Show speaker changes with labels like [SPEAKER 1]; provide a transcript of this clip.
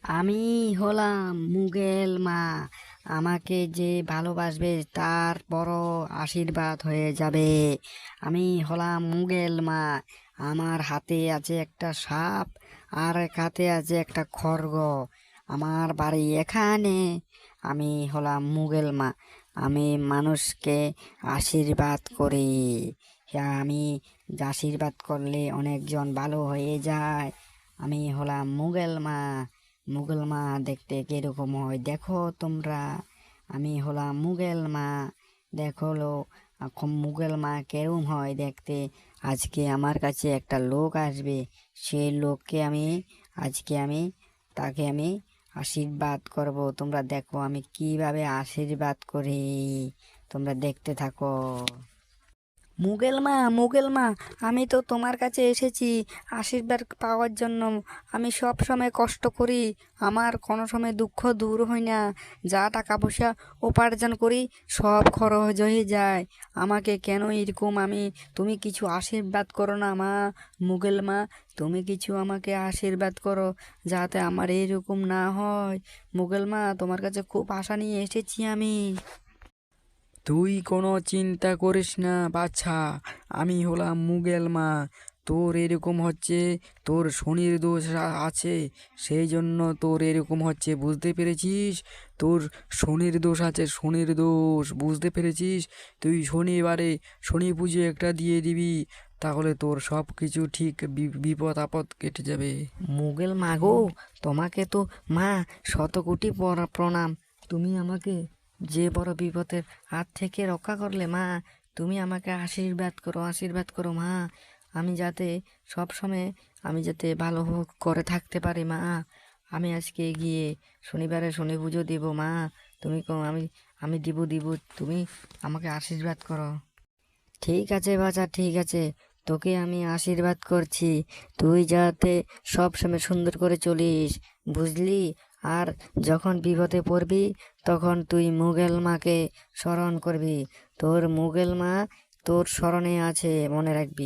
[SPEAKER 1] আমি হলাম মুগেল মা। আমাকে যে ভালোবাসবে তার বড় আশীর্বাদ হয়ে যাবে। আমি হলাম মুগেল মা। আমার হাতে আছে একটা সাপ, আর এক হাতে আছে একটা খড়গ। আমার বাড়ি এখানে। আমি হলাম মুগেল মা। আমি মানুষকে আশীর্বাদ করি। আমি আশীর্বাদ করলে অনেকজন ভালো হয়ে যায়। আমি হলাম মুগেল মা। মুঘল মা দেখতে কিরকম হয় দেখো তোমরা। আমি হলাম মুঘল মা। দেখো লো, এখন মুঘল মা কেরম হয় দেখতে। আজকে আমার কাছে একটা লোক আসবে। সেই লোককে আজকে আমি তাকে আমি আশীর্বাদ করব। তোমরা দেখো আমি কিভাবে আশীর্বাদ করি। তোমরা দেখতে থাকো। মুগেল মা, আমি তো তোমার কাছে এসেছি আশীর্বাদ পাওয়ার জন্য। আমি সব সময় কষ্ট করি, আমার কোনো সময় দুঃখ দূর হয় না। যা টাকা পয়সা উপার্জন করি সব খরচ হয়ে যায়। আমাকে কেন এরকম তুমি কিছু আশীর্বাদ করো না মা। মুগেল মা, তুমি কিছু আমাকে আশীর্বাদ করো যাতে আমার এরকম না হয়। মুগেল মা, তোমার কাছে খুব আশা নিয়ে এসেছি আমি।
[SPEAKER 2] তুই কোনো চিন্তা করিস না বাছা, আমি হলাম মুগেল মা। তোর এরকম হচ্ছে, তোর শনির দোষ আছে, সেই জন্য তোর এরকম হচ্ছে, বুঝতে পেরেছিস? তোর শনির দোষ আছে, শনির দোষ বুঝতে পেরেছিস? তুই শনিবারে শনি পুজো একটা দিয়ে দিবি, তাহলে তোর সব কিছু ঠিক, বিপদ আপদ কেটে যাবে।
[SPEAKER 1] মুগেল মা গো, তোমাকে তো মা শত কোটি প্রণাম। তুমি আমাকে যে বড় বিপদের হাত থেকে রক্ষা করলে মা। তুমি আমাকে আশীর্বাদ করো মা। আমি যাতে সব সময় আমি যাতে ভালো করে থাকতে পারি মা। আমি আজকে গিয়ে শনিবারে শনি পুজো দিব মা। তুমি আমি আমি দিব। তুমি আমাকে আশীর্বাদ করো। ঠিক আছে বাছা, ঠিক আছে। তোকে আমি আশীর্বাদ করছি। তুই যাতে সব সময় সুন্দর করে চলিস, বুঝলি? আর যখন বিপদে পড়বি তখন তুই মুগেল মাকে স্মরণ করবি। তোর মুগেল মা তোর স্মরণে আছে, মনে রাখবি।